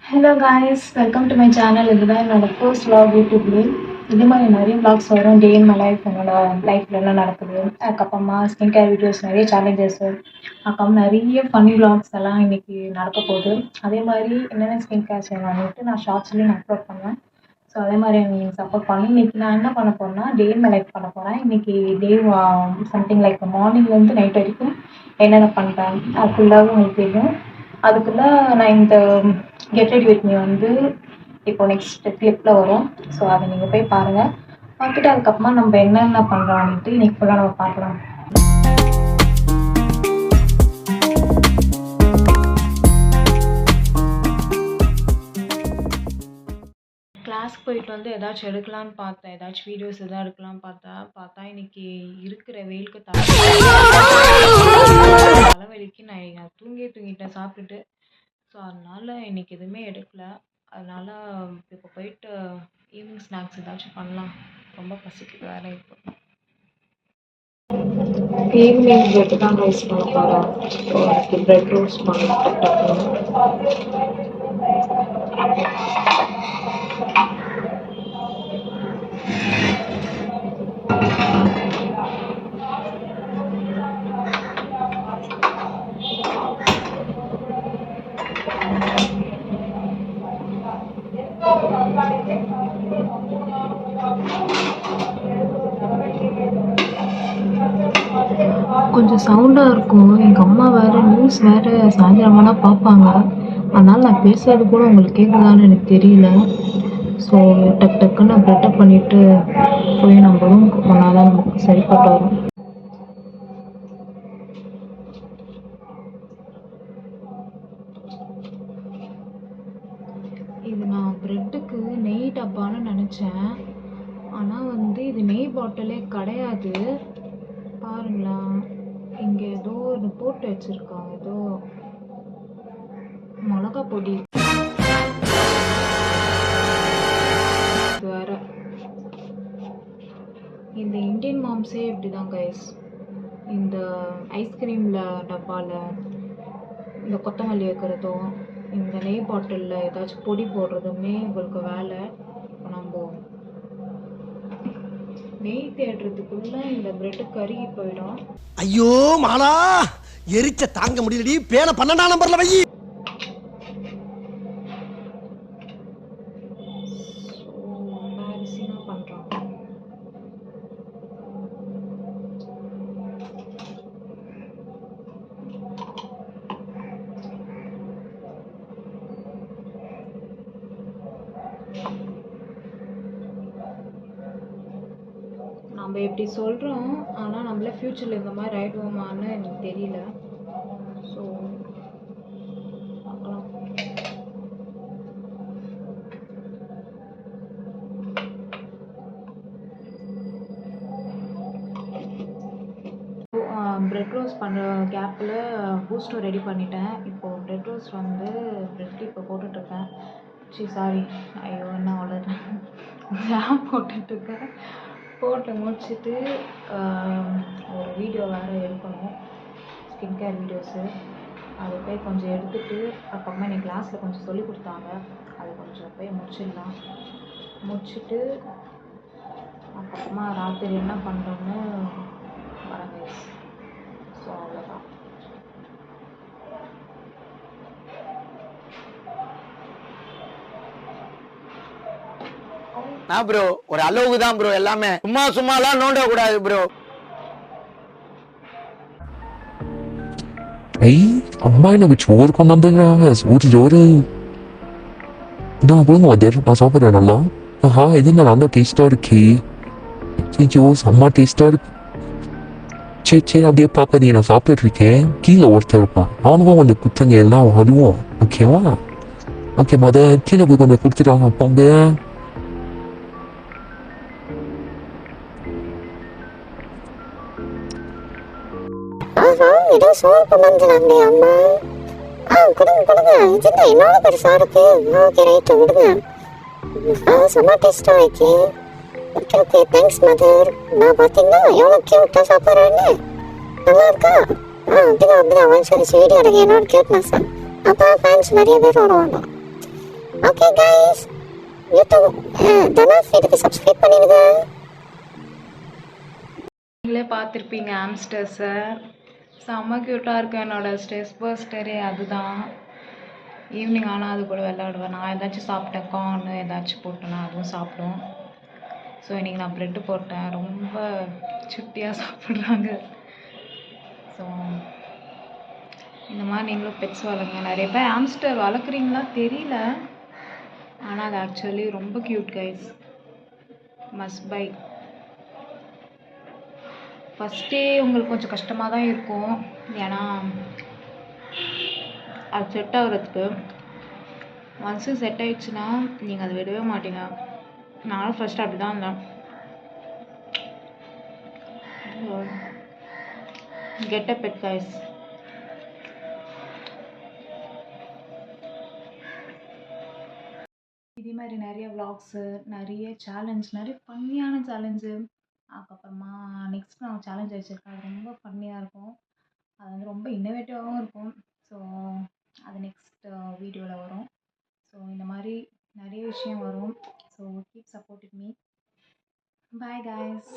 Hello guys, welcome to my channel. இதுதான் என்னோட first vlog யூடியூப்ல. இதே மாதிரி நிறைய vlogs வரும். டே இன் மை லைஃப், என்னோட லைஃப்ல என்ன நடக்குது, அதுக்கப்புறமா ஸ்கின் கேர் வீடியோஸ், நிறைய சேலஞ்சஸ், அதுக்கப்புறம் நிறைய ஃபன்னி vlogs எல்லாம் இன்னைக்கு நடக்க போகுது. அதே மாதிரி என்னென்ன ஸ்கின் கேர் செய்யலாம்னுட்டு நான் ஷார்ட்ஸ்லேயும் அப்லோட் பண்ணுவேன். ஸோ அதே மாதிரி நீங்கள் சப்போர்ட் பண்ணி இன்னைக்கு நான் என்ன பண்ண போறேன்னா டே இன் மை லைஃப் பண்ண போகிறேன். இன்னைக்கு டே சம்திங் லைக் மார்னிங்லேருந்து நைட் வரைக்கும் என்னென்ன பண்ணுறேன் அது ஃபுல்லாகவும் உங்களுக்கு தெரியும். அதுக்குள்ளே நான் இந்த கெட் ரெடி வித் மீ வந்து இப்போ நெக்ஸ்ட் கிளிப்பில் வரும். ஸோ அதை நீங்கள் போய் பாருங்கள். பார்த்துட்டு அதுக்கப்புறமா நம்ம என்னென்ன பண்ணுறோன்ட்டு இன்னைக்கு ஃபுல்லாக நம்ம பார்க்கலாம். கிளாஸ்க்கு போயிட்டு வந்து ஏதாச்சும் எடுக்கலான்னு பார்த்தேன், ஏதாச்சும் வீடியோஸ் எதாவது எடுக்கலான்னு பார்த்தா இன்னைக்கு இருக்கிற வெயிலுக்கு தலைவலிக்கு நான் தூங்கிட்டேன் சாப்பிட்டுட்டு. ஸோ அதனால் இன்றைக்கி எதுவுமே எடுக்கலை. அதனால் இப்போ போயிட்டு ஈவினிங் ஸ்நாக்ஸ் ஏதாச்சும் பண்ணலாம். ரொம்ப பசிக்குது வேறு. இப்போ ஈவினிங் பிரெட் தான் ரைஸ் பண்ண போகிறேன். ஸோ அதுக்கு பிரெட் ரோஸ்ட் பண்ணிட்டு கொஞ்சம் சவுண்டாக இருக்கும். எங்கள் அம்மா வேறு நியூஸ் வேறு சாயந்தரமானா பார்ப்பாங்க. அதனால் நான் பேசுகிறது கூட உங்களுக்கு கேட்குதான்னு எனக்கு தெரியல. ஸோ டக்குன்னு நான் ப்ரெட்டப் பண்ணிவிட்டு போய் நம்ம ரூமுக்கு போனால் தான் நமக்கு சரிப்பட்டு வரும். இது நான் ப்ரெட்டுக்கு நெய் டப்பான்னு நினச்சேன். ஆனால் இது நெய் பாட்டிலே கிடையாது. பாருங்களா, இங்கே ஏதோ இது போட்டு வச்சுருக்காங்க, ஏதோ மிளகா பொடி வேற. இந்த இந்தியன் மாம்ஸே இப்படி தான் கைஸ். இந்த ஐஸ்கிரீமில் டப்பாவில் இந்த கொத்தமல்லி வைக்கிறதும், இந்த நெய் பாட்டிலில் ஏதாச்சும் பொடி போடுறதுமே உங்களுக்கு வேலை. நம்ம நெய் தேடுறதுக்குள்ள இந்த பிரெட் கருகி போயிடும். ஐயோ மாலா, எரிச்ச தாங்க முடியலடி. பேன 12ஆம் நம்பர்ல வை. நம்ம எப்படி சொல்கிறோம், ஆனால் நம்மளே ஃப்யூச்சரில் இந்த மாதிரி ஆகிடுவோமான்னு எனக்கு தெரியல. ஸோ பார்க்கலாம். ப்ரெட் ரோஸ்ட் பண்ணுற கேப்பில் பூஸ்ட்டும் ரெடி பண்ணிட்டேன். இப்போது ப்ரெட் ரோஸ்ட் ப்ரெட் இப்போ போட்டுட்ருக்கேன். சாரி, ஐயோ என்ன ஆர்டர் ஜாம் போட்டுட்ருக்கேன். போட்டு முடிச்சுட்டு ஒரு வீடியோ வேறு எடுக்கணும், ஸ்கின் கேர் வீடியோஸு. அதை போய் கொஞ்சம் எடுத்துகிட்டு அப்புறமா எனக்கு கிளாஸில் கொஞ்சம் சொல்லி கொடுத்தாங்க, அதை கொஞ்சம் போய் முடிச்சுட்டு அப்புறமா ராத்திரி என்ன பண்ணுறோன்னு வரேங்க. ஸோ அவ்வளோதான். நான் ப்ரோ ஒரு அளவுக்கு தான் ப்ரோ, எல்லாமே சும்மாலாம் நோண்ட கூடாது ப்ரோ. 엄마 이놈이 좋을 건 남들이라 우리 요리 나 그런 거 내려 봐서 그러나 aha ഇതിന്റെ നല്ല ടേസ്റ്റ് ഇருக்கு 진짜 엄마 டேஸ்டா இருக்கு சே அப்படியே பார்க்க நான் சாப்பிட்டு இருக்கேன். கீழே ஒருத்தர் இருப்பான், அவனுக்கும் கொஞ்சம் குத்தங்க எல்லாம் வருவோம். ஓகேவா? ஓகே, கீழே போய் கொஞ்சம் கொடுத்துட்டாங்க போங்க. ஏதோ சோறு கொண்டாந்துறாங்களே அம்மா. கொடுங்க. இதுதான் என்னோட பெருசா இருக்கு. ஓகே ரைட்டு, விடுங்க. செம்ம டேஸ்டா இருக்கு. Okay thanks mother. நான் பார்த்தீங்கன்னா எவ்வளோ க்யூட்டாக சாப்பிட்றேன்னு. நல்லா இருக்கா? அப்படிதான் சரி வீடியோ எடுங்க. என்னோட க்யூட்னஸ் அப்போ ஃபேன்ஸ் நிறைய பேர் வருவாங்க. ஓகே கைஸ், யூடியூப் தனா ஃபீடுக்கு சப்ஸ்கிரைப் பண்ணிடுங்க. நீங்களே பார்த்துருப்பீங்க ஆம்ஸ்டர்ஸை, செம்ம க்யூட்டாக இருக்கும். என்னோடய ஸ்ட்ரெஸ் பஸ்டரே அதுதான். ஈவினிங் ஆனால் அது கூட விளையாடுவேன். நான் ஏதாச்சும் சாப்பிட்டேன், கார்னு ஏதாச்சும் போட்டேன்னா அதுவும் சாப்பிடும். ஸோ இன்றைக்கி நான் ப்ரெட்டு போட்டேன். ரொம்ப சுட்டியாக சாப்பிட்றாங்க. ஸோ இந்த மாதிரி நீங்களும் பெட்ஸ் வளருங்க. நிறைய பேர் ஆம்ஸ்டர் வளர்க்குறீங்களா தெரியல, ஆனால் அது ஆக்சுவலி ரொம்ப க்யூட் கைஸ். Must by. ஃபஸ்ட்டே உங்களுக்கு கொஞ்சம் கஷ்டமாக தான் இருக்கும், ஏன்னா அது செட் ஆகுறதுக்கு. ஒன்ஸு செட் ஆயிடுச்சுன்னா நீங்கள் அதை விடவே மாட்டீங்க. நானும் ஃபஸ்ட்டு அப்படி தான் இருந்தேன். Get a bet guys. இதே மாதிரி நிறைய விளாக்ஸு, நிறைய சேலஞ்ச், நிறைய ஃபன்னியான சேலஞ்சு, அதுக்கப்புறமா நெக்ஸ்ட் நான் சேலஞ்ச் வச்சுருக்கேன். அது ரொம்ப ஃபன்னியாக இருக்கும். அது வந்து ரொம்ப இன்னோவேட்டிவாகவும் இருக்கும். ஸோ அது நெக்ஸ்ட் வீடியோவில் வரும். ஸோ இந்த மாதிரி நிறைய விஷயம் வரும். So keep supporting me. Bye guys.